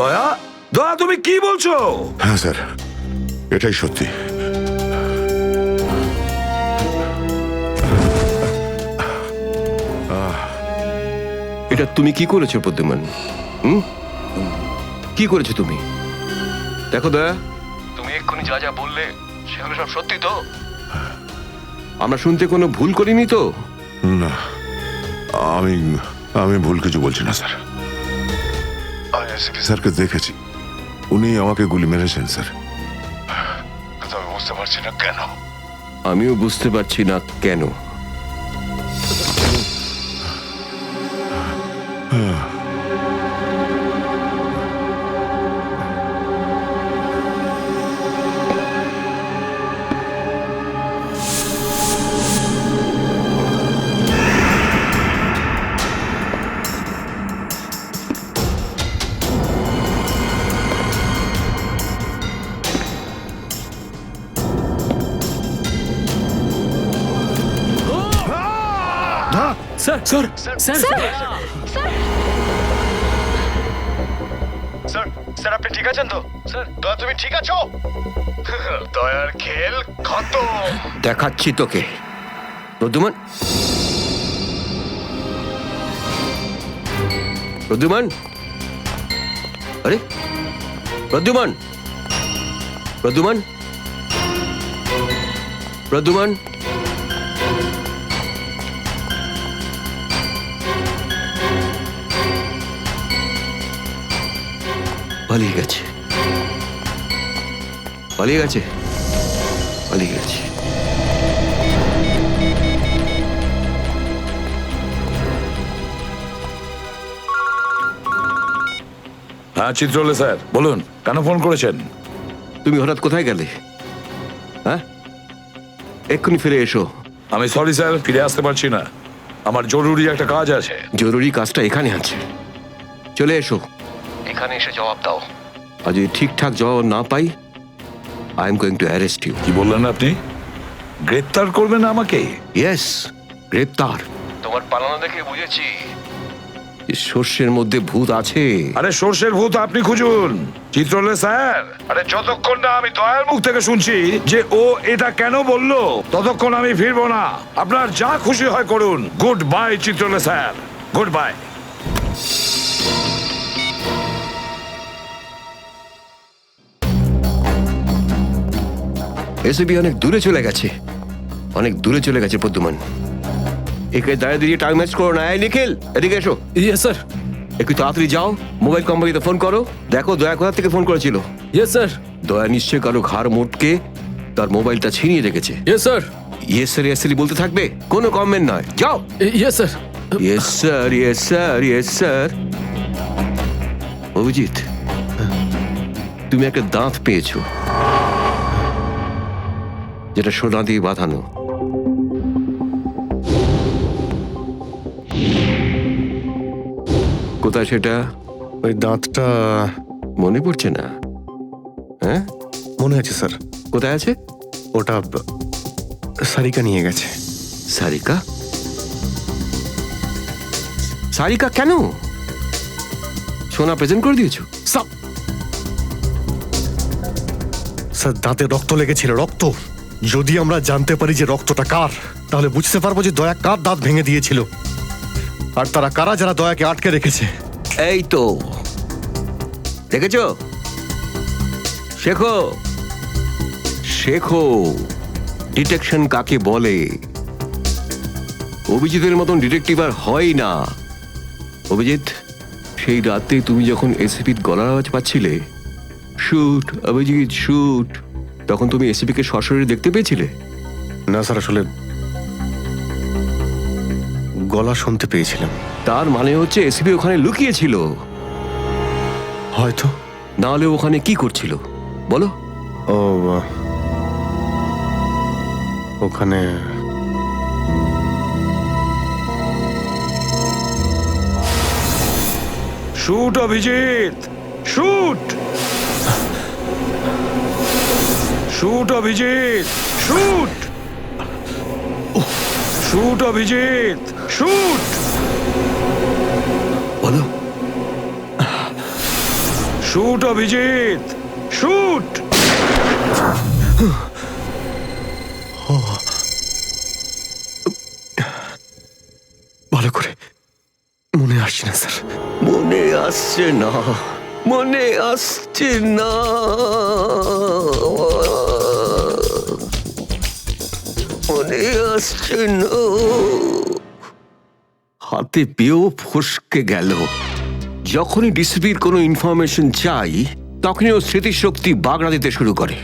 দয়া, দয়া তুমি কি বলছো? হ্যাঁ স্যার, এটাই সত্যি। এটা তুমি কি করেছো প্রদ্যুমান? কি করেছো তুমি? দেখো দয়া, তুমি এক্ষুনি যা যা বললে সেগুলো সব সত্যি তো? আমরা শুনতে কোনো ভুল করিনি তো? না, আমি আমি ভুল কিছু বলছি না স্যার। আমি এসপি স্যারকে দেখেছি, উনি আমাকে গুলি মেরেছেন স্যার। কিন্তু আমি বুঝতে পারছি না কেন। আমিও বুঝতে পারছি না কেন। Sir sir sir sir, sir আপনি ঠিক আছেন তো? স্যার, দয়া তুমি ঠিক আছো? দয়ার খেল খতম। দেখাচ্ছি তোকে প্রদ্যুমান। প্রদ্যুমান, আরে প্রদ্যুমান, প্রদ্যুমান, প্রদ্যুমান, পালিয়ে গেছে, পালিয়ে গেছে, পালিয়ে গেছে। হ্যাঁ চিত্রলে স্যার, বলুন কেন ফোন করেছেন? তুমি হঠাৎ কোথায় গেলে? হ্যাঁ, এক্ষুনি ফিরে এসো। আমি সরি স্যার, ফিরে আসতে পারছি না, আমার জরুরি একটা কাজ আছে। জরুরি কাজটা এখানে আছে, চলে এসো। এখানে এসে জবাব দাও। আর যদি ঠিকঠাক জবাব না পাই, I am going to arrest you. কি বললেন আপনি? গ্রেপ্তার করবেন আমাকে? ইয়েস, গ্রেপ্তার। তোমার পালানো দেখে বুঝেছি সর্ষের মধ্যে ভূত আছে। আরে সর্ষের ভূত আপনি খুঁজুন চিত্রলে স্যার। আরে যতক্ষণ না আমি দয়ার মুখ থেকে শুনছি যে ও এটা কেন বললো, ততক্ষণ আমি ফিরবো না। আপনার যা খুশি হয় করুন। Goodbye Chitrale sir, goodbye. এসবি অনেক দূরে চলে গেছে, অনেক দূরে চলে গেছে প্রদ্যুমান। একে দাঁড়িয়ে দিয়ে টাইম ম্যাচ করো না। এই নিখিল, এদিকে এসো। Yes sir. একটু তাড়াতাড়ি যাও, মোবাইল কোম্পানিতে ফোন করো, দেখো দয়া কোথা থেকে ফোন করেছিল। Yes sir. দয়া নিশ্চয়ই কারো ঘাড় মোটকে তার মোবাইলটা ছিনিয়ে রেখেছে। Yes sir. Yes sir, yes sir বলতে থাকবে, কোনো কমেন্ট নয়। যাও। Yes sir. Yes sir, yes sir, yes sir. Abhijit, তুমি একটা দাঁত পেয়েছো, যেটা সোনা দিয়ে বাঁধানো। কোথায় সেটা? ওই দাঁতটা মনে পড়ছে না? হ্যাঁ, মনে আছে স্যার। কোথায় আছে? ওটা সারিকা নিয়ে গেছে। সারিকা? সারিকা কেন? সোনা প্রেজেন্ট করে দিয়েছো? স্যার, দাঁতে রক্ত লেগেছিল, রক্ত। যদি আমরা জানতে পারি যে রক্তটা কার, তাহলে বুঝতে পারবো যে দয়া কার দাঁত ভেঙে দিয়েছিল, আর তারা কারা যারা দয়াকে আটকে রেখেছে। এই তো দেখেছো, শেখো, শেখো ডিটেকশন কাকে বলে। অভিজিতের মতন ডিটেকটিভ আর হয় না। অভিজিৎ, সেই রাতে তুমি যখন এসিপির গলার আওয়াজ পাচ্ছিলে, শুট অভিজিৎ শুট, তখন তুমি এসিপিকে সরাসরি দেখতে পেয়েছিলে? না স্যার, আসলে গলা শুনতে পেয়েছিলাম। তার মানে হচ্ছে এসিপি ওখানে লুকিয়েছিল। হয়তো। না হলে ওখানে কি করছিল বলো? ও, ওখানে shoot Abhijit, shoot, shoot Abhijit, shoot, shoot Abhijit, shoot, বলো। Shoot Abhijit, shoot. ভালো করে মনে আসছে না স্যার। মনে আসছে না, মনে আসছে না। মনে আসছে না। হাতে পেয়েও ফসকে গেল। যখনই ডিসিপির কোনো ইনফরমেশন চাই তখনই ও স্মৃতিশক্তি বাগড়া দিতে শুরু করে।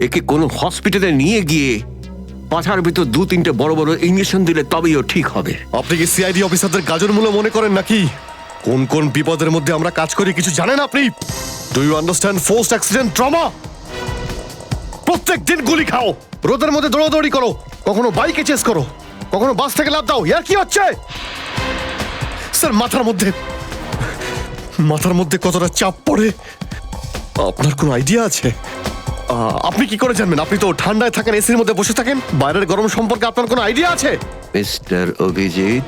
একে কোনো হসপিটালে নিয়ে গিয়ে পাছার ভিতর 2-3টে বড় বড় ইঞ্জেকশন দিলে তবেই ও ঠিক হবে। আপনি কি সিআইডি অফিসারদের গাজর মূল্য মনে করেন নাকি? কোন কোন বিপদের মধ্যে আমরা কাজ করি কিছু জানেন আপনি? Do you understand forced accident trauma? প্রত্যেক দিন গুলি খাও, রোদের মধ্যে দৌড়াদৌড়ি করো, কখনো বাইকে চেস করো, কখনো বাস থেকে লাফ দাও। ইয়ার কি হচ্ছে স্যার? মাথার মধ্যে কতটা চাপ পড়ে আপনার কোনো আইডিয়া আছে? আপনি কি করে জানবেন? আপনি তো ঠান্ডায় থাকেন, এসির মধ্যে বসে থাকেন। বাইরের গরম সম্পর্কে আপনার কোনো আইডিয়া আছে? মিস্টার অভিজিৎ,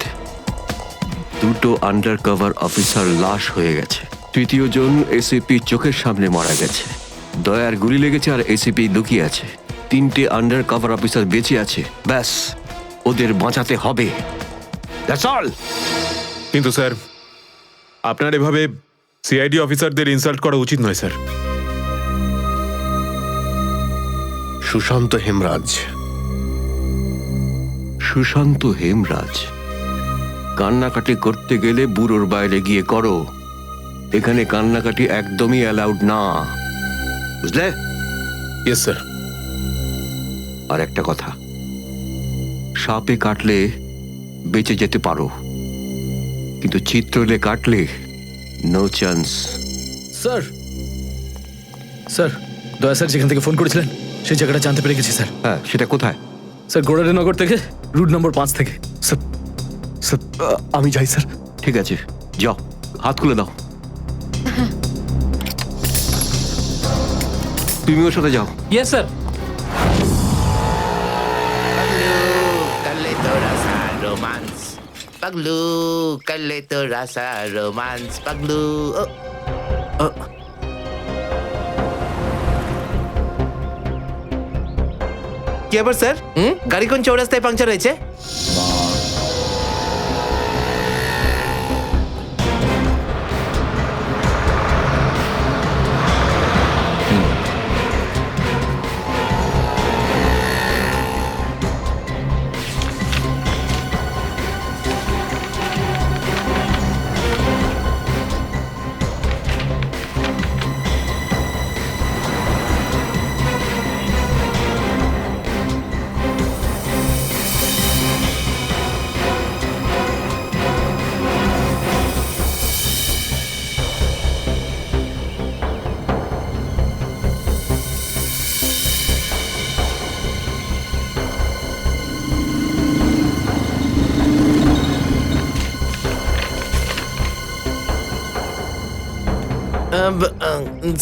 2টো আন্ডার কভার অফিসার লাশ হয়ে গেছে। 3য় জন এসিপি চোখের সামনে মারা গেছে। দয়ার গুলি লেগেছে আর এসিপি লুকিয়ে আছে। 3টে আন্ডার কভার অফিসার বেঁচে আছে। ব্যাস, ওদের বাঁচাতে হবে। That's all. কিন্তু স্যার, আপনার এভাবে সিআইডি অফিসারদের ইনসাল্ট করা উচিত নয় স্যার। সুশান্ত হেমরাজ। সুশান্ত হেমরাজ? কান্নাকাটি করতে গেলে বুড়োর বাইরে গিয়ে করো। এখানে কান্নাকাটি একদমই অ্যালাউড না, বুঝলে? Yes sir. আর একটা কথা, সাপে কাটলে বেঁচে যেতে পারো, কিন্তু চিত্রলে কাটলে নো চান্স। স্যার, স্যার, দয়া স্যার যেখান থেকে ফোন করেছিলেন সেই জায়গাটা জানতে পেরে গেছি স্যার। হ্যাঁ, সেটা কোথায়? স্যার, গোড়ারিনগর থেকে, রুট নম্বর 5 থেকে। স্যার, স্যার, আমি যাই স্যার। ঠিক আছে, যাও, হাত খুলে দাও। তুমি ওর সাথে যাও। Yes sir. Paglu, kalito rasa romance. Paglu. কি আবার স্যার? গাড়ি কোন চৌরাস্তায় পাংচার হয়েছে?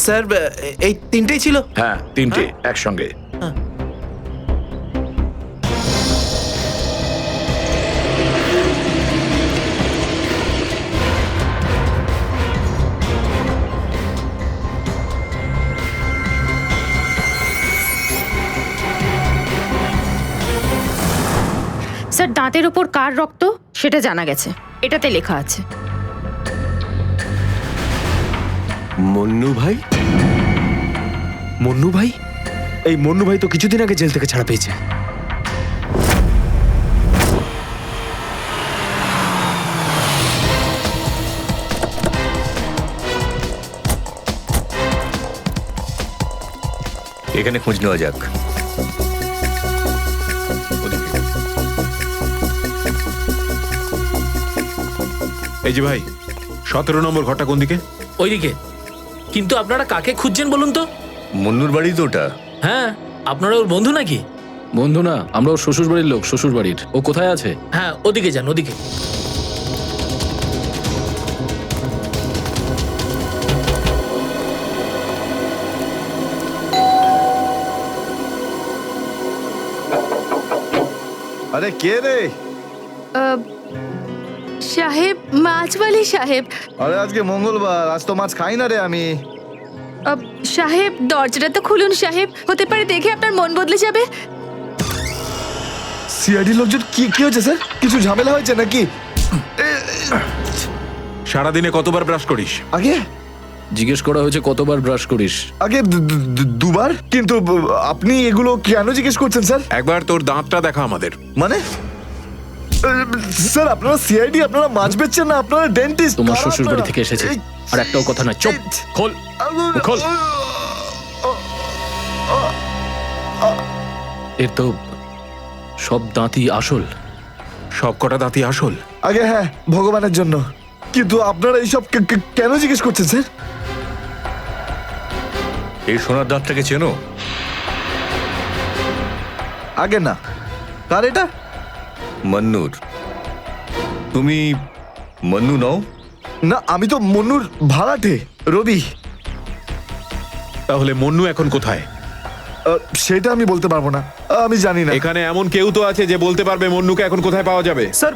স্যার, এই তিনটেই ছিল? হ্যাঁ, 3টে একসঙ্গে। স্যার, দাঁতের ওপর কার রক্ত সেটা জানা গেছে, এটাতে লেখা আছে। মন্নু ভাই? মন্নু ভাই? এই মন্নু ভাই তো কিছুদিন আগে জেল থেকে ছাড়া পেয়েছে। এখানে খোঁজ নেওয়া যাক। এই যে ভাই, 17 নম্বর ঘরটা কোন দিকে? ওইদিকে। কিন্তু আপনারা কাকে খুঁজছেন বলুন তো? মন্নুর বাড়ি তো ওটা। হ্যাঁ, আপনারা ওর বন্ধু নাকি? বন্ধু না, আমরা ওর শ্বশুর বাড়ির লোক। শ্বশুর বাড়ির। ও কোথায় আছে? হ্যাঁ, ওদিকে যান, ওদিকে। আরে কে রে? সাহেব, মাছওয়ালি সাহেব। আরে আজকে মঙ্গলবার, আজ তো মাছ খাই না রে আমি। সাহেব দরজাটা তো খুলুন সাহেব, হতে পারে দেখে আপনার মন বদলে যাবে। সিআইডি লোকজন কি কি হয়েছে স্যার? কিছু ঝামেলা হয়েছে নাকি? সারাদিনে কতবার ব্রাশ করিস? আগে জিজ্ঞেস করা হয়েছে কতবার ব্রাশ করিস। আগে দুবার। কিন্তু আপনি এগুলো কেন জিজ্ঞেস করছেন স্যার? একবার তোর দাঁতটা দেখা আমাদের। মানে স্যার আপনারা সিআইডি, আপনারা মাছ বেচছেন না, আপনারা ডেন্টিস্ট। তোমার শ্বশুর বাড়ি থেকে এসেছে, আর একটাও কথা না। চুপ, খোল খোল। এর তো সব দাঁতই আসল। সব কটা দাঁতই আসল? আগে হ্যাঁ, ভগবানের জন্য। কিন্তু আপনারা এইসব কেন জিজ্ঞেস করছেন স্যার? এই সোনার দাঁতটাকে চেনো? আগে না। কার এটা? মন্নুর। তুমি মন্নু নও? না, আমি তো মন্নুর ভাড়াটে, রবি। তাহলে মন্নু এখন কোথায়? সেটা আমি বলতে পারবো না, আমি জানি না। এখানে এমন কেউ তো আছে যে বলতে পারবে মন্নুকে এখন কোথায় পাওয়া যাবে? স্যার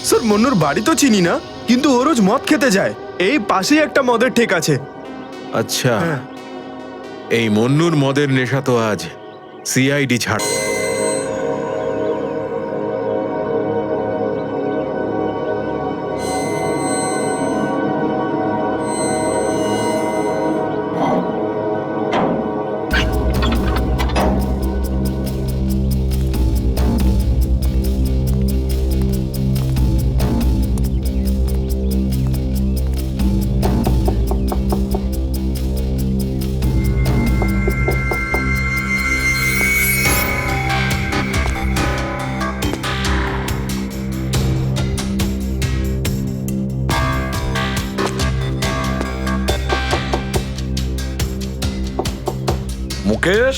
স্যার মন্নুর বাড়ি তো চিনি না, কিন্তু ও রোজ মদ খেতে যায়। এই পাশেই একটা মদের ঠেক আছে। আচ্ছা, এই মন্নুর মদের নেশা তো আজ সিআইডি ছাড়। মুকেশ,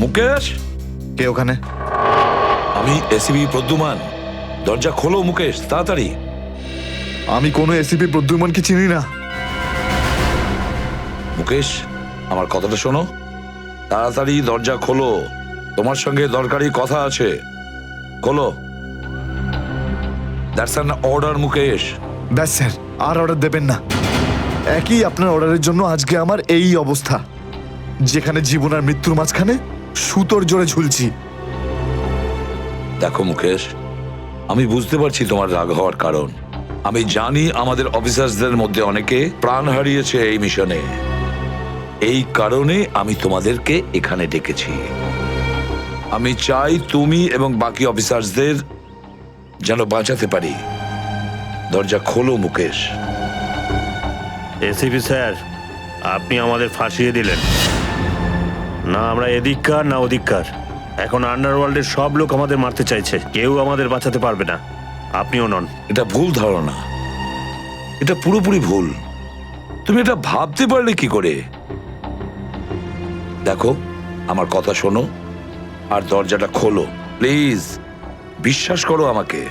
মুকেশ, কে ওখানে? আমি এসিবি প্রদ্যুমান। দরজা খোলো মুকেশ, তাড়াতাড়ি। আমি কোনো এসিপি প্রদ্যুমনকে চিনি না। মুকেশ, আমার কথাটা শোনো, তাড়াতাড়ি দরজা খোলো, তোমার সঙ্গে দরকারি কথা আছে। খোলো। That's an order Mukesh. ব্যাস স্যার, আর অর্ডার দেবেন না। একই আপনার অর্ডারের জন্য আজকে আমার এই অবস্থা, যেখানে জীবন আর মৃত্যুর মাঝখানে সুতোর জোরে ঝুলছি। দেখো মুকেশ, আমি বুঝতে পারছি তোমার রাগ হওয়ার কারণ। আমি জানি আমাদের অফিসারদের মধ্যে অনেকে প্রাণ হারিয়েছে এই মিশনে। এই কারণে আমি তোমাদেরকে এখানে ডেকেছি। আমি চাই তুমি এবং বাকি অফিসারদের যেন বাঁচাতে পারি। দরজা খোলো মুকেশ। এসিপি স্যার, আপনি আমাদের ফাঁসিয়ে দিলেন। না আমরা এদিককার না ওদিককার। এখন আন্ডারওয়ার্ল্ডের সব লোক আমাদের মারতে চাইছে, কেউ আমাদের বাঁচাতে পারবে না, আপনিও নন। এটা ভুল ধারণা, এটা পুরোপুরি ভুল। তুমি এটা ভাবতে পারলে কি করে? দেখো, আমার কথা শোনো আর দরজাটা খোলো প্লিজ। বিশ্বাস করো আমাকে।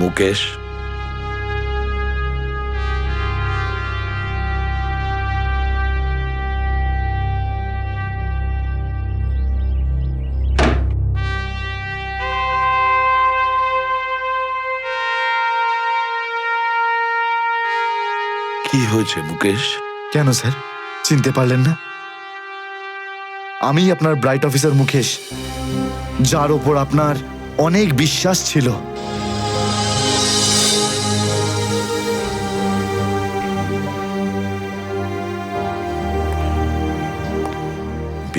মুকেশ, কি হয়েছে মুকেশ? কেন স্যার, চিনতে পারলেন না? আমি আপনার ব্রাইট অফিসার মুকেশ, যার ওপর আপনার অনেক বিশ্বাস ছিল।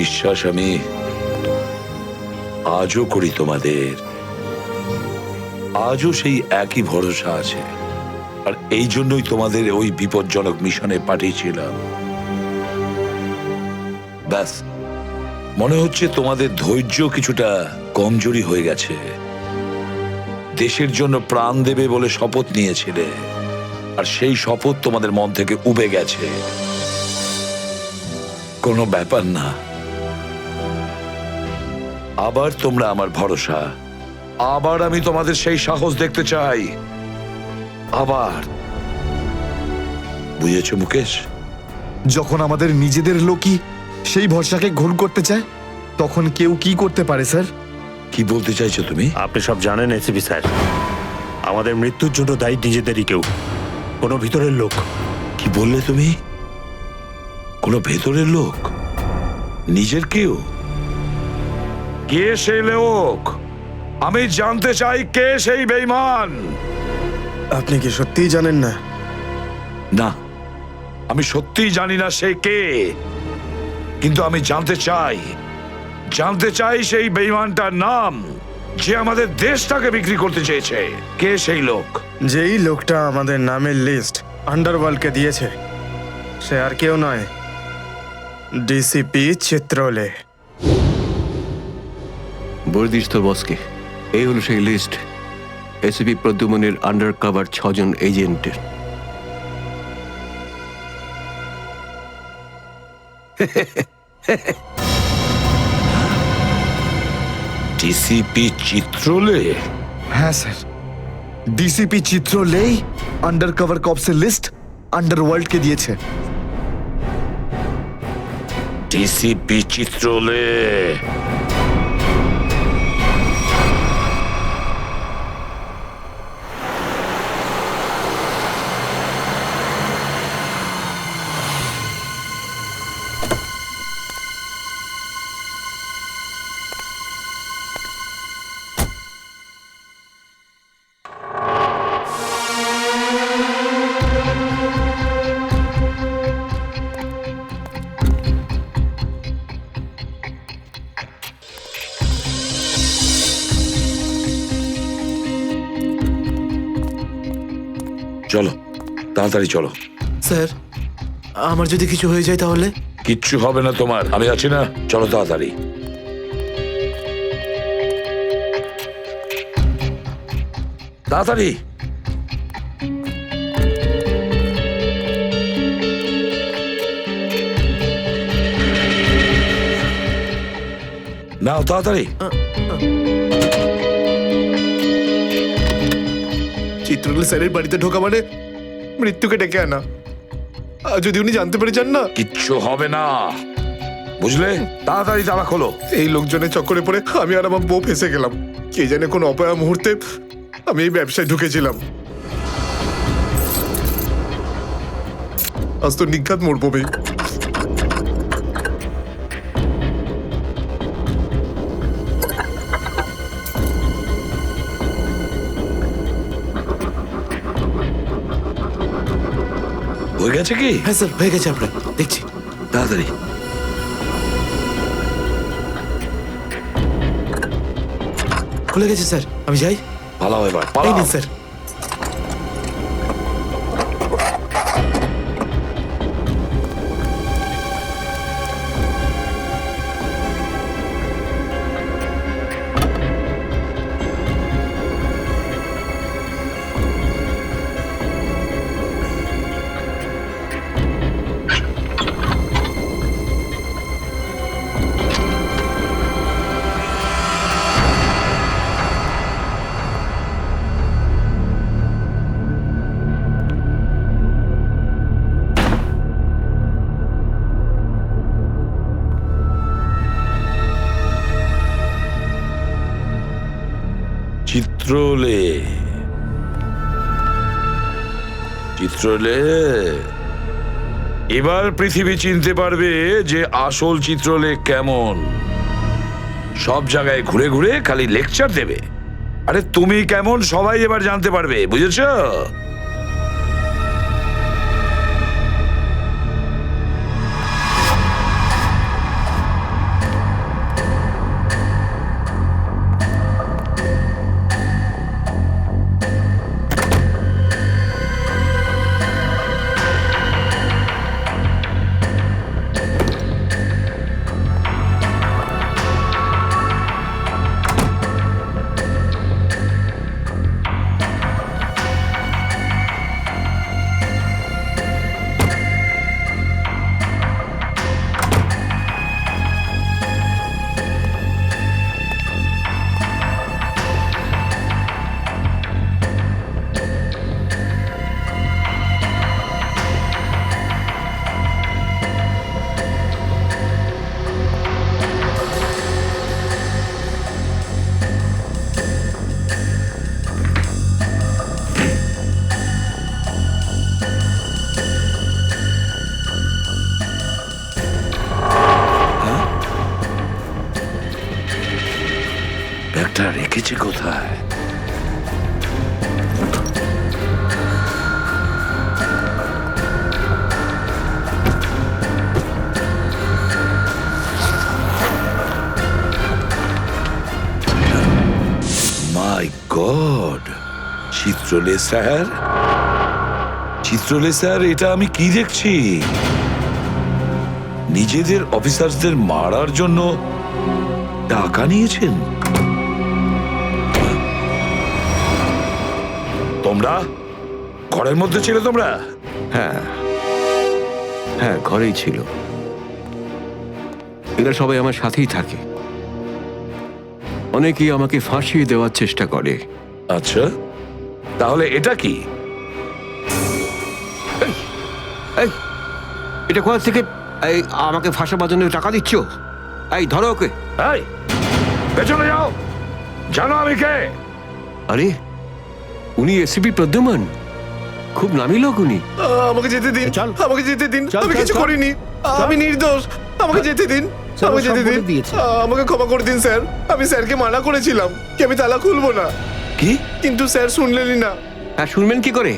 বিশ্বাস আমি আজও করি তোমাদের। আজও সেই একই ভরসা আছে, আর এই জন্যই তোমাদের ওই বিপজ্জনক মিশনে পাঠিয়েছিলাম। ব্যাস, মনে হচ্ছে তোমাদের ধৈর্য কিছুটা কমজোরি হয়ে গেছে। দেশের জন্য প্রাণ দেবে বলে শপথ নিয়েছিলে, আর সেই শপথ তোমাদের মন থেকে উবে গেছে। কোনো ব্যাপার না, আবার তোমরা আমার ভরসা। আবার আমি তোমাদের সেই সাহস দেখতে চাই, আবার। বুঝেছো মুকেশ? যখন আমাদের নিজেদের লোকই সেই ভরসাকে ঘোর করতে চায়, তখন কেউ কি করতে পারে স্যার? কি বলতে চাইছো তুমি? আপনি সব জানেন এসিপি স্যার, আমাদের মৃত্যুর জন্য দায়ী নিজেদেরই কেউ, কোনো ভিতরের লোক। কি বললে তুমি? কোনো ভেতরের লোক? নিজের কেউ? কে সেই লোক? আমি জানতে চাই কে সেই বেঈমান। আপনি কি সত্যিই জানেন না? না, আমি সত্যিই জানি না সে কে, কিন্তু আমি জানতে চাই সেই বেঈমানটার নাম, যে আমাদের দেশটাকে বিক্রি করতে চেয়েছে। কে সেই লোক? যেই লোকটা আমাদের নামের লিস্ট আন্ডারওয়ার্ল্ডকে দিয়েছে, সে আর কেউ নয়, ডিসিপি চিত্রলে। বলে দিস তোর বসকে, এই হলো সেই লিস্ট এসিপি প্রদ্যুমনের আন্ডার কভার 6 জন এজেন্টের। ডিসিপি চিত্রলে? হ্যাঁ স্যার, ডিসিপি চিত্রলেই আন্ডারকভার কপসের লিস্ট আন্ডারওয়ার্ল্ডকে দিয়েছে। ডিসিপি চিত্রলে? চলো, তাড়াতাড়ি চলো। স্যার, আমার যদি কিছু হয়ে যায় তাহলে? কিচ্ছু হবে না তোমার, আমি আছি না। চলো তাড়াতাড়ি। তাড়াতাড়ি। নাও তাড়াতাড়ি। চিত্রলে স্যারের বাড়িতে ঢোকা মানে মৃত্যুকে ডেকে আনা। আর যদি উনি জানতে পেরে যান না? কিচ্ছু হবে না, বুঝলে? তাড়াতাড়ি তালা খোলো। এই লোকজনের চক্করে পড়ে আমি আর আমার বউ ফেসে গেলাম। কে জানে কোন অপয়া মুহূর্তে আমি এই ব্যবসায় ঢুকেছিলাম। আজ তো নিঘাত মরবো ভাই। হয়ে গেছে কি? হ্যাঁ স্যার, হয়ে গেছে, আপনার দেখছি। তাড়াতাড়ি। খুলে গেছে স্যার, আমি যাই। পালাও এবার, এই পালাও। নিন স্যার। চিত্রলে, চিত্রলে, এবার পৃথিবী চিনতে পারবে যে আসল চিত্রলে কেমন। সব জায়গায় ঘুরে ঘুরে খালি লেকচার দেবে। আরে তুমি কেমন সবাই এবার জানতে পারবে, বুঝেছো? রেখেছি কোথায়? মাই গড, চিত্রলে স্যার, চিত্রলে স্যার, এটা আমি কি দেখছি? নিজেদের অফিসারদের মারার জন্য টাকা নিয়েছেন তোমরা? ঘরের মধ্যে ছিলে তোমরা? হ্যাঁ হ্যাঁ, ঘরেই ছিল। এরা সবাই আমার সাথেই থাকে। অনেকেই আমাকে ফাঁসিয়ে দেওয়ার চেষ্টা করে। আচ্ছা, তাহলে এটা কি? এই, এটা কোথা থেকে এই আমাকে ফাঁসাবার জন্য টাকা দিচ্ছ? এই ধরো ওকে। এই, পেছনে যাও, জানো আমি কে? আরে, উনি এসিপি প্রদ্যুমান, খুব নামি লোক উনি। আমাকে যেতে দিন, আমাকে যেতে দিন, আমি কিছু করিনি, আমি নির্দোষ, আমাকে যেতে দিন, আমাকে যেতে দিন, আমাকে ক্ষমা করে দিন স্যার। আমি স্যারকে মানা করেছিলাম কি আমি তালা খুলবো না, কি? কিন্তু স্যার শুনলেনই না। হ্যাঁ, শুনবেন কি করে?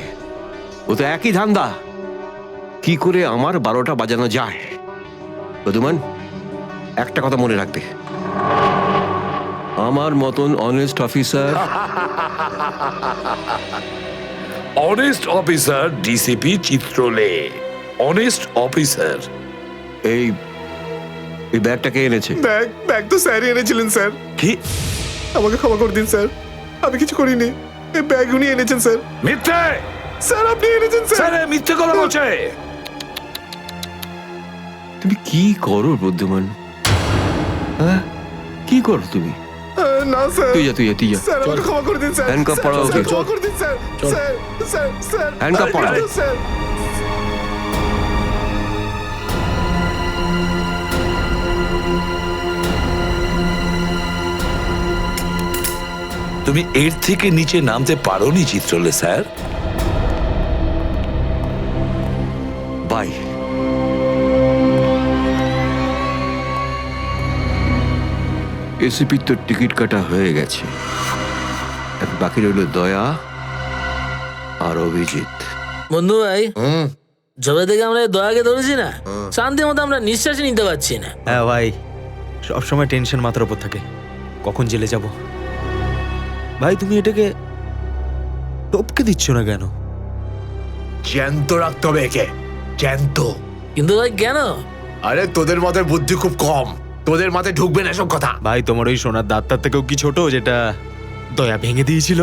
ও তো একই ধান্দা। কি করে আমার 12টা বাজানো যায়? প্রদ্যুমান, একটা কথা মনে রাখবে, আমার মতন honest officer, honest officer DCP Chitrale, honest officer. এই ব্যাগটাকে এনেছে। ব্যাগ তো স্যারই এনেছিলেন স্যার। কি? আমাকে ক্ষমা করে দিন স্যার, আমি কিছু করিনি, এই ব্যাগ উনি এনেছেন স্যার। মিথ্যে স্যার আপনি এনেছেন স্যার। স্যার, এ মিথ্যে কথা বলছে। তুমি কি করো প্রদ্যুমান? হ্যাঁ, কি করো তুমি? না স্যার, তুই যা, তুই যা, তুই যা। স্যার আমাকে ক্ষমা করে দিন স্যার। হ্যান্ডকাফ পরাও ওকে। স্যার, ক্ষমা করে দিন sir. Sir sir sir handcuff পরাও। স্যার। তুমি এর থেকে নিচে নামতে পারোনি চিত্রলে স্যার? বাই। এসিপির তো টিকিট কাটা হয়ে গেছে, এখন বাকি রইল দয়া আর অভিজিৎ। বন্ধু ভাই, যবে থেকে আমরা এই দয়াকে ধরেছি না, শান্তি মতো আমরা নিঃশ্বাসই নিতে পারছি না। হ্যাঁ ভাই, সবসময় টেনশন মাথার উপর থাকে, কখন জেলে যাব। ভাই তুমি এটাকে টপকে দিচ্ছ না কেন? জ্যান্ত রাখতে হবে একে, জ্যান্ত। কিন্তু ভাই কেন? আরে তোদের মাথায় বুদ্ধি খুব কম, তোদের মাথায় ঢুকবে না এসব কথা। ভাই তোমার ওই সোনার দাঁতটার থেকেও কি ছোট যেটা দয়া ভেঙে দিয়েছিল?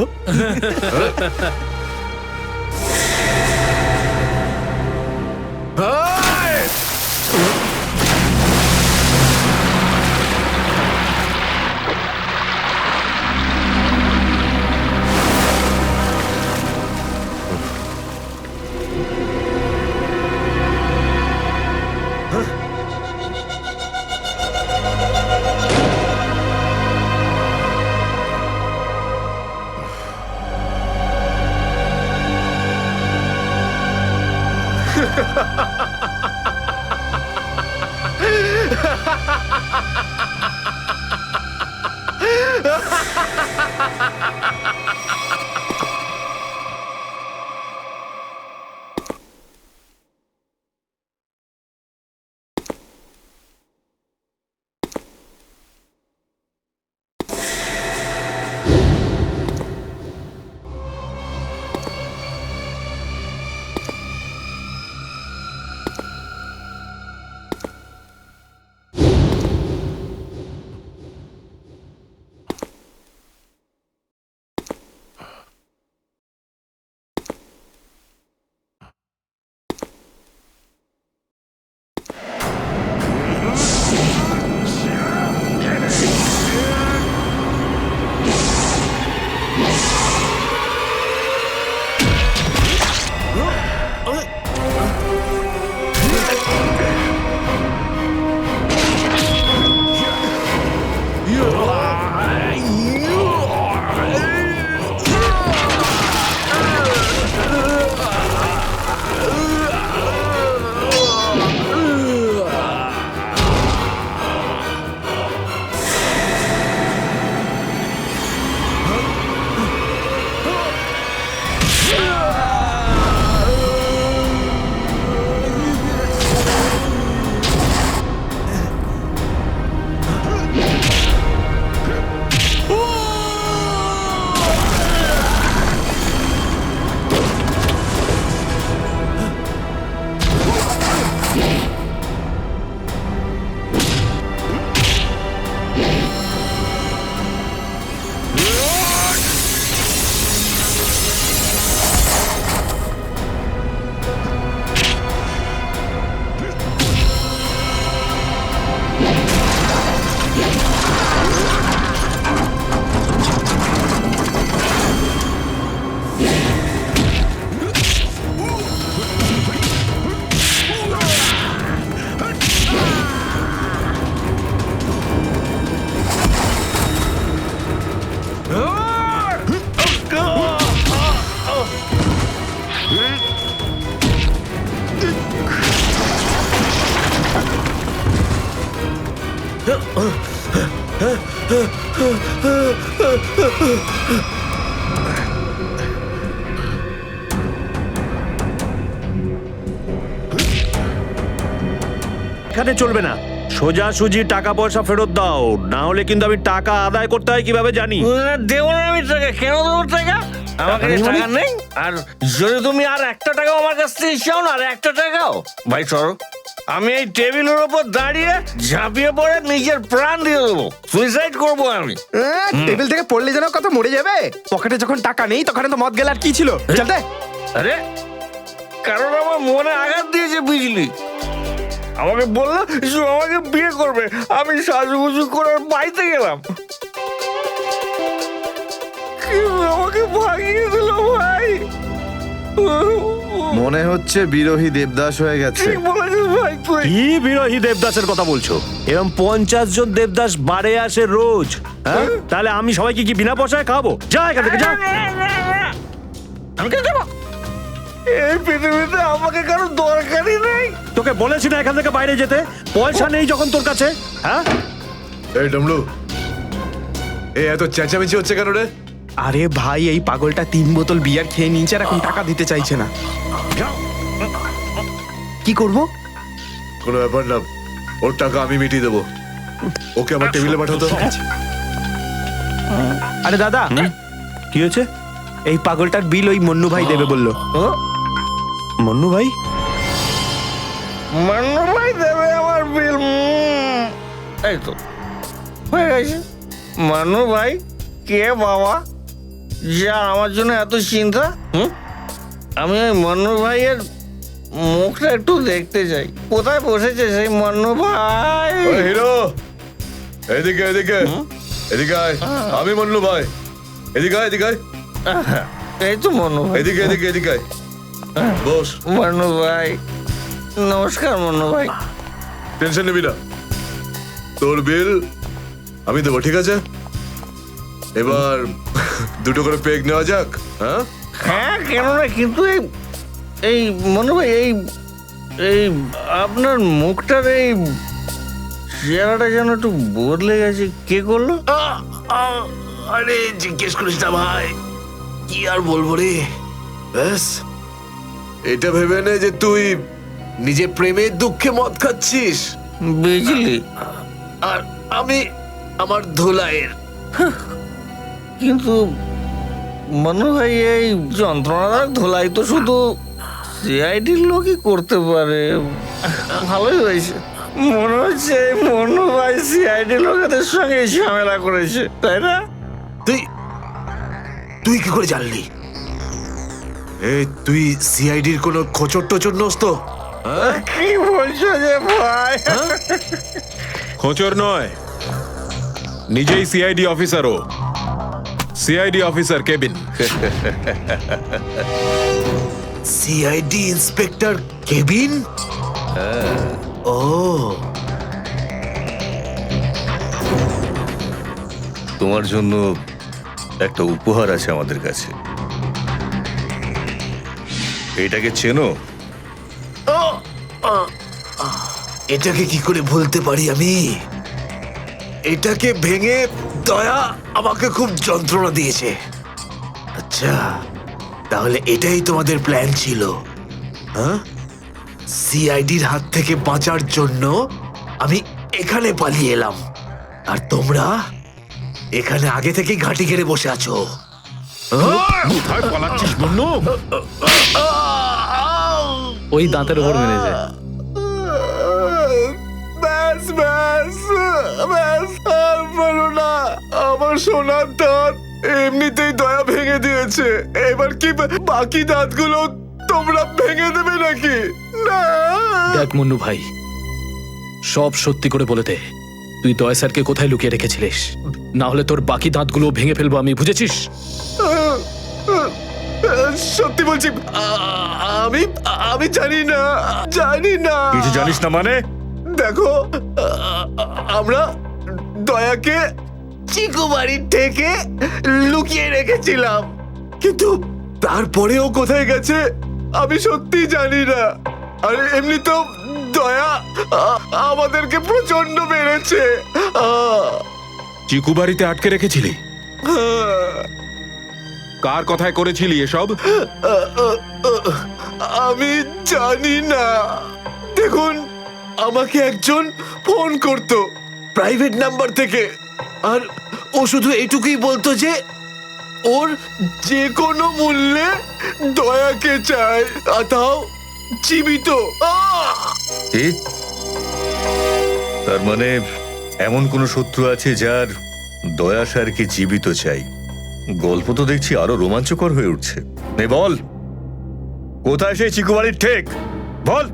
এখানে চলবে না, সোজাসুজি টাকা পয়সা ফেরত দাও, না হলে কিন্তু আমি টাকা আদায় করতে হয় কিভাবে জানি। দেবো না আমি টাকা, কেন দেবো টাকা? আমার কাছে টাকা নেই। আর যদি তুমি আর একটা টাকাও আমার কাছ থেকে চাও না, আর একটা টাকাও, ভাই সরো, আমি এই টেবিলের ওপর দাঁড়িয়ে ঝাঁপিয়ে পড়ে নিজের প্রাণ দিয়ে দেবো, সুইসাইড করবো আমি। টেবিল থেকে পড়লে যেন কত মরে যাবে। পকেটে যখন টাকা নেই তখন তো মদ গেল আর কি ছিল। চলতে আরে কারণ আমার মনে আঘাত দিয়েছে বিজলি, আমাকে বললো আমাকে বিয়ে করবে, আমি সাজুগুজু করে বাড়িতে গেলাম, আমাকে ভাগিয়ে দিল ভাই। মনে হচ্ছে বিরোহী দেবদাস হয়ে গেছে। ঠিক বলেছিস ভাই তুই। কি বিরোহী দেবদাসের কথা বলছো? এরকম 50 জন দেবদাস বাড়ে আসে রোজ, হ্যাঁ? তাহলে আমি সবাইকে কি বিনা পয়সায় খাবো? যা এখান থেকে, যা। আমি কেন যাবো? এই পৃথিবীতে আমাকে কারো দরকারই নেই। তোকে বলেছি না এখান থেকে বাইরে যেতে? পয়সা নেই যখন তোর কাছে, হ্যাঁ? এই ডমলু, এই এত চেঁচামেচি হচ্ছে কেন রে? আরে ভাই, এই পাগলটা 3 বোতল বিয়ার খেয়ে নিয়েছে আর এখন টাকা দিতে চাইছে না। কি করব? কোনো ব্যাপার না, ওর টাকা আমি মিটিয়ে দেবো। ওকে আমার টেবিলে পাঠাতো। আরে দাদা, কি হয়েছে? এই পাগলটার বিল ওই মন্নু ভাই দেবে বললো। মন্নু ভাই? মান্নু ভাই দেবে আমার বিল। এই তো হয়ে গেছে। মান্নু ভাই কে বাবা, যা আমার জন্য এত চিন্তা? আমি ওই মান্নু ভাইয়ের মুখটা একটু দেখতে চাই। কোথায় বসেছে সেই মান্নু ভাই? হিরো, এদিকে এদিকে এদিকে আয়। আমি মন্নু ভাই, এদিকে আয়, এদিকে আয়। এই তো মান্নু ভাই। এদিকে এদিকে এদিকে আয়, বস। মান্নু ভাই নমস্কার। মান্নু ভাই টেনশন নিবি না, তোর বিল আমি দেবো, ঠিক আছে? এবার দুটো করে পেগ নেওয়া যাক। হ্যাঁ হ্যাঁ, কেন না, কিন্তু এই মান্নু ভাই এই আপনার মুখটার এই চেহারাটা যেন একটু বদলে গেছে। কে করলো? আরে জিজ্ঞেস করিস না ভাই, কি আর বলবো রে। ব্যাস, এটা ভেবে নে যে তুই নিজে প্রেমের দুঃখে মদ খাচ্ছিস বিজলি আর আমি আমার ধুলাইয়ের। কিন্তু মান্নু ভাই এই যন্ত্রণাদায়ক ধোলাই তো শুধু সিআইডির লোকই করতে পারে। ভালোই হয়েছে, মনে হচ্ছে এই মান্নু ভাই সিআইডি লোকেদের সঙ্গে ঝামেলা করেছে, তাই না? তুই কি করে জানলি? তুই সিআইডির কোনো খোঁচর টোচর নোস তো? কি বলছো যে ভাই? খোঁচর নয়, নিজেই সিআইডি অফিসার। ও CID officer cabin. CID inspector cabin? ও, তোমার জন্য একটা উপহার আছে আমাদের কাছে। এটাকে চেনো? এটাকে কি করে ভুলতে পারি আমি? এটাকে ভেঙে দয়া আমাকে খুব যন্ত্রণা দিয়েছে। আচ্ছা, তাহলে এটাই তোমাদের প্ল্যান ছিল, হ্যাঁ? সিআইডির হাত থেকে বাঁচার জন্য আমি এখানে পালিয়ে এলাম, আর তোমরা এখানে আগে থেকেই ঘাঁটি ঘেরে বসে আছো। কোথায় পালাচ্ছিস মন্নু? ওই দাঁতের উপর মেরেছে। ব্যাস ব্যাস ব্যাস, আর বলো না। আমার সোনার দাঁত এমনিতেই দয়া ভেঙে দিয়েছে, এবার কি বাকি দাঁতগুলো তোমরা ভেঙে দেবে নাকি? না। দেখ মন্নু ভাই, সব সত্যি করে বলে দে। তুই দয়া স্যারকে কোথায় লুকিয়ে রেখেছিলিস? না হলে তোর বাকি দাঁতগুলো ভেঙে ফেলবো আমি, বুঝেছিস? সত্যি বলছি, আমি আমি জানি না, জানি না। কিছু জানিস না মানে? দেখো, আমরা দয়াকে চিকু বাড়ির থেকে লুকিয়ে রেখেছিলাম, কিন্তু তারপরেও কোথায় গেছে আমি সত্যি জানি না। আর এমনি তো দয়া আমাদেরকে প্রচন্ড মেরেছে। চিকু বাড়িতে আটকে রেখেছিলি? কার কথায় করেছিলি এসব? আমি জানি না। দেখুন, আমাকে একজন ফোন করতো প্রাইভেট নাম্বার থেকে, আর ও শুধু এটুকুই বলতো যে ওর যে কোনো মূল্যে দয়াকে চায়, আর তাও জীবিত। ঠিক? তার মানে এমন কোন শত্রু আছে যার দয়া স্যারকে জীবিত চাই? গল্প তো দেখছি আরো রোমাঞ্চকর হয়ে উঠছে। নে বল, কোথায় সেই চিকু বাড়ির ঠেক? বল।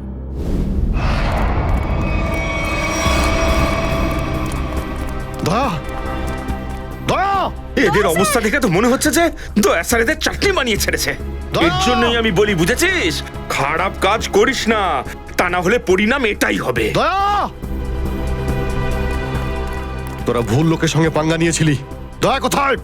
দয়া, দয়া, এদের অবস্থা দেখে তো মনে হচ্ছে যে দয়া স্যার এদের চাটনি বানিয়ে ছেড়েছে। এর জন্যই আমি বলি, বুঝেছিস, খারাপ কাজ করিস না, তা না হলে পরিণাম এটাই হবে। দয়া, তোরা ভুল লোকের সঙ্গে পাঙ্গা নিয়েছিলি। দয়া কোথায়?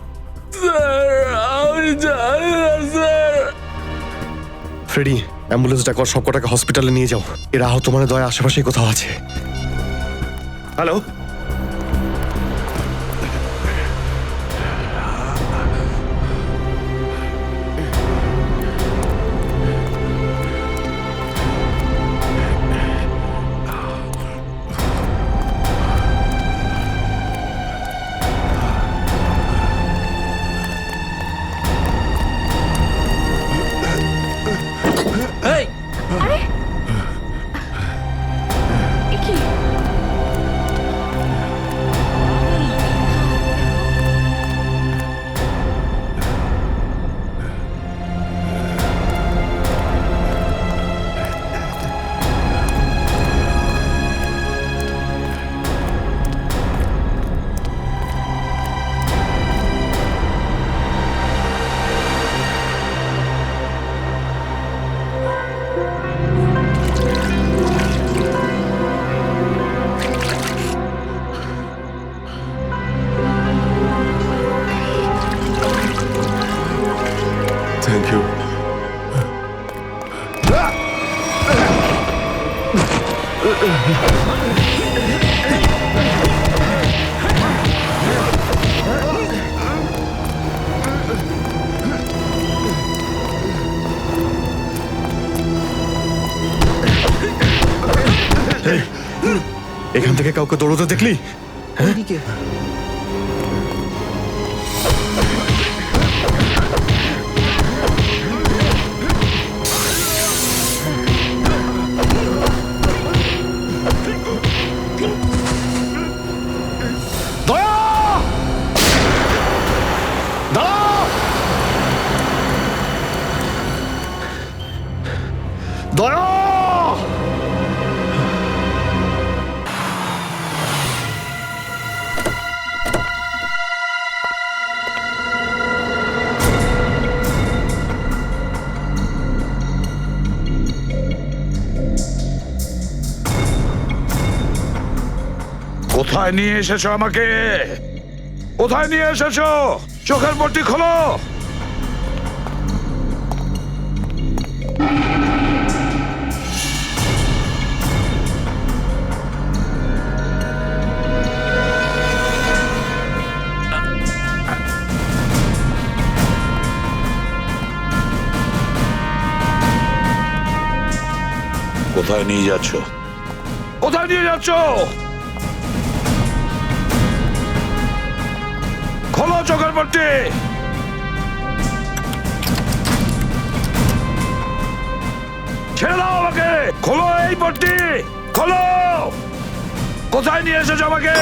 ফ্রেডি, অ্যাম্বুলেন্স ডাকো, সব কটাকে হসপিটালে নিয়ে যাও। এরা আহত মানে দয়া আশেপাশে কোথাও আছে। Hello, thank you. এখান থেকে কাউকে দৌড়তে দেখলি? দয়া, দাঁড়াও! দয়া, কোথায় নিয়ে এসেছো আমাকে? কোথায় নিয়ে এসেছো? চোখের পট্টি খোলো। কোথায় নিয়ে যাচ্ছ? কোথায় নিয়ে যাচ্ছ? খোলো চোখের পট্টি। ছেড়ে দাও আমাকে। খোলো এই পট্টি, খোলো। কোথায় নিয়ে এসেছো আমাকে?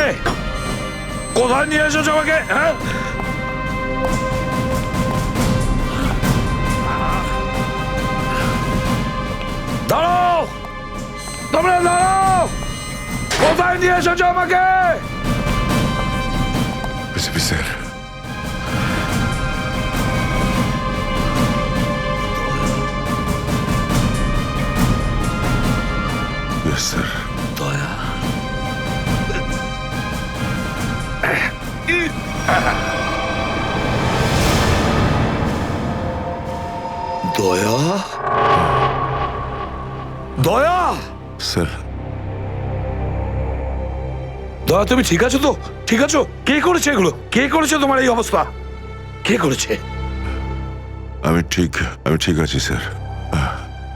কোথায় নিয়ে এসেছো আমাকে? হ্যাঁ, দাঁড়াও, তোমরা দাঁড়াও। কোথায় নিয়ে এসেছো আমাকে? SP sir, yes sir. দয়া দয়া দয়া স্যার, দয়া তুমি ঠিক আছো তো? ঠিক আছো? কে করেছে এগুলো? কে করেছে তোমার এই অবস্থা? কে করেছে? আমি ঠিক আছি স্যার।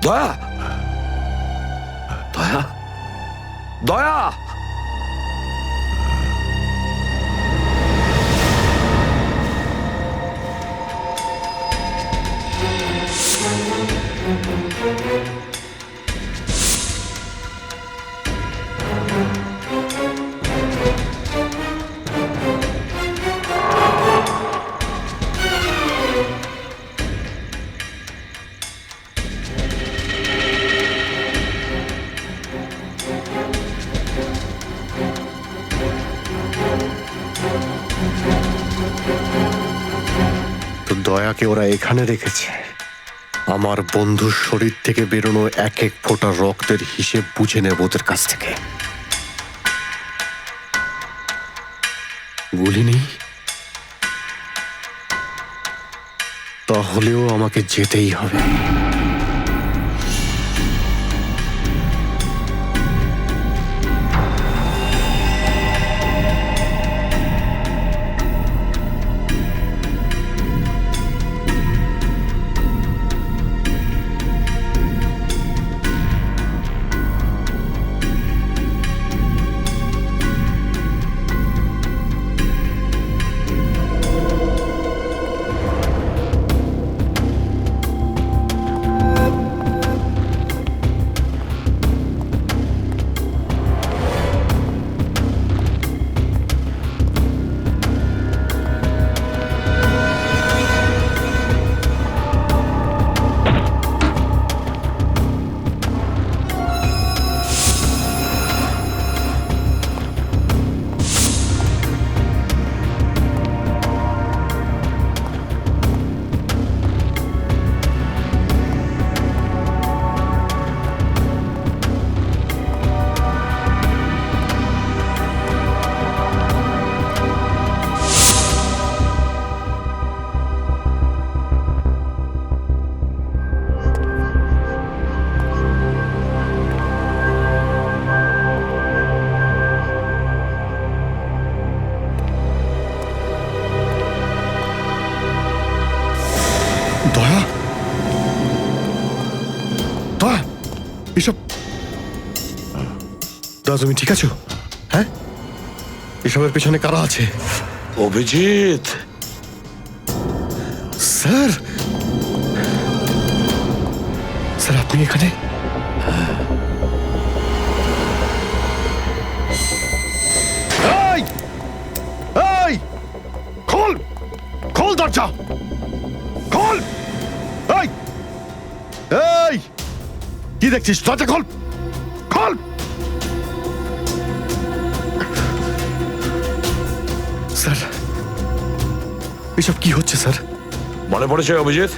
দয়া দয়া দয়া তো দয়াকে ওরা এখানে রেখেছে আমার বন্ধুর শরীর থেকে বেরোনো এক এক ফোঁটা রক্তের হিসেব বুঝে নেব ওদের কাছ থেকে। গুলি নেই, তাহলেও আমাকে যেতেই হবে। দয়া, দয়া, এসব দয়া তুমি ঠিক আছো? হ্যাঁ, এসবের পেছনে কারা আছে? অভিজিৎ, স্যার, স্যার আপনি এখানে? এই, এই, খোল, খোল দরজা, খোল! এই, এই, কি দেখছিস? দরজা খোল, খোল! স্যার, এসব কি হচ্ছে স্যার? মনে পড়েছে অভিজিৎ?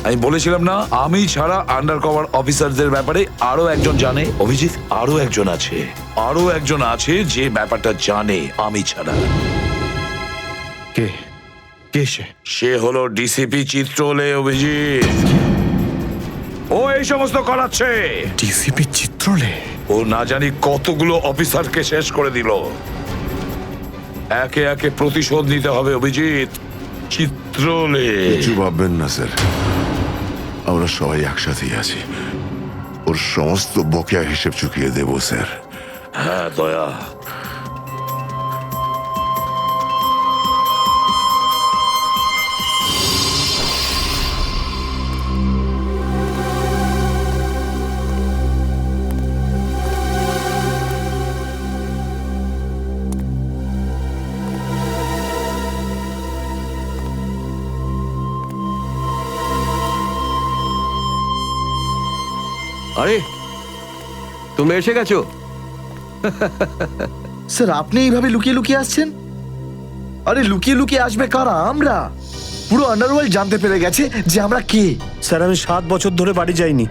আমি বলেছিলাম না আমি ছাড়া আন্ডার কভার অফিসারদের ব্যাপারে আরো একজন জানে। অভিজিৎ, আরো একজন আছে যে ব্যাপারটা জানে আমি ছাড়া। কে? কে সে? সে হলো ডিসিপি চিত্রলে। অভিজিৎ, ও এই সমস্ত করাচ্ছে। ডিসিপি চিত্রলে? ও না জানি কতগুলো অফিসারকে শেষ করে দিল। একে একে প্রতিশোধ নিতে হবে অভিজিৎ। চিত্রলে, কিছু ভাববেন না স্যার, আমরা সবাই একসাথেই আছি। ওর সমস্ত বকেয়া হিসেব চুকিয়ে দেব স্যার। হ্যাঁ দয়া, আরে তোমরা এসে গেছো? স্যার আপনি এইভাবে লুকিয়ে লুকিয়ে আসছেন? আরে লুকিয়ে লুকিয়ে আসবে কারা? আমরা। পুরো আন্ডারওয়ার্ল্ড জানতে পেরে গেছে যে আমরা কে। স্যার আমি 7 বছর ধরে বাড়ি যাইনি।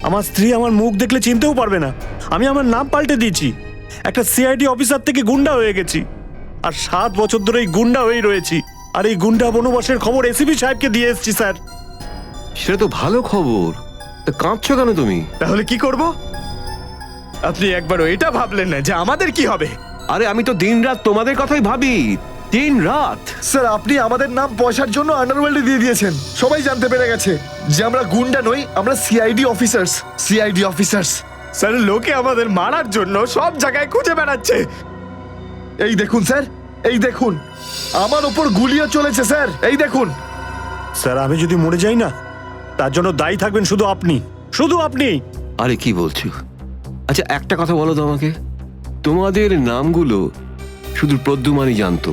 আমার স্ত্রী আমার মুখ দেখলে চিনতেও পারবে না। আমি আমার নাম পাল্টে দিয়েছি, একটা সিআইডি অফিসার থেকে গুন্ডা হয়ে গেছি। আর 7 বছর ধরে এই গুন্ডা হয়েই রয়েছি। আর এই গুন্ডা বনবাসের খবর এসিপি সাহেবকে দিয়ে এসেছি স্যার। সেটা তো ভালো খবর, তা কাঁদছো কেন তুমি? তাহলে কি করব? আপনি একবারও এটা ভাবলেন না যে আমাদের কি হবে? আরে আমি তো দিনরাত তোমাদের কথাই ভাবি, দিনরাত। স্যার আপনি আমাদের নাম পয়সার জন্য আন্ডারওয়ার্ল্ডে দিয়ে দিয়েছেন। সবাই জানতে পেরে গেছে যে আমরা গুন্ডা নই, আমরা CID officers. CID officers. Sir লোকে আমাদের মারার জন্য সব জায়গায় খুঁজে বেড়াচ্ছে। এই দেখুন স্যার, এই দেখুন, আমার ওপর গুলিও চলেছে স্যার, এই দেখুন। স্যার আমি যদি মরে যাই না, তার জন্য দায়ী থাকবেন শুধু আপনি, শুধু আপনি। আরে কি বলছো? আচ্ছা একটা কথা বলো তো আমাকে, তোমাদের নামগুলো শুধু প্রদ্যুমানই জানতো,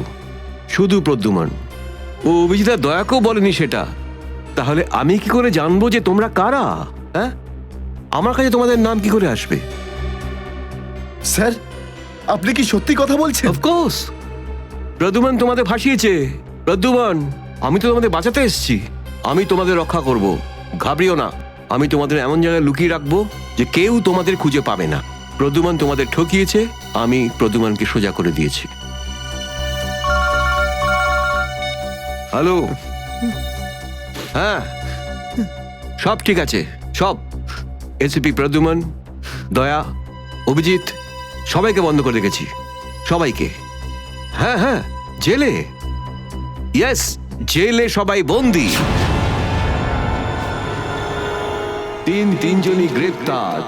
শুধু প্রদ্যুমান। ও অভিজিৎ দয়াকেও বলেনি সেটা। তাহলে আমি কি করে জানবো যে তোমরা কারা? হ্যাঁ, আমার কাছে তোমাদের নাম কি করে আসবে? স্যার আপনি কি সত্যি কথা বলছেন? অফকোর্স, প্রদ্যুমান তোমাদের ভাসিয়েছে। প্রদ্যুমান, আমি তো তোমাদের বাঁচাতে এসেছি, আমি তোমাদের রক্ষা করব, ঘাবড়িও না। আমি তোমাদের এমন জায়গায় লুকিয়ে রাখবো যে কেউ তোমাদের খুঁজে পাবে না। প্রদ্যুমান তোমাদের ঠকিয়েছে, আমি প্রদ্যুমানকে সোজা করে দিয়েছি। হ্যালো, হ্যাঁ সব ঠিক আছে, সব। এসিপি প্রদ্যুমান, দয়া, অভিজিৎ সবাইকে বন্ধ করে রেখেছি, সবাইকে। হ্যাঁ হ্যাঁ, জেলে, ইয়েস জেলে সবাই বন্দি। তিনজনই গ্রেপ্তার।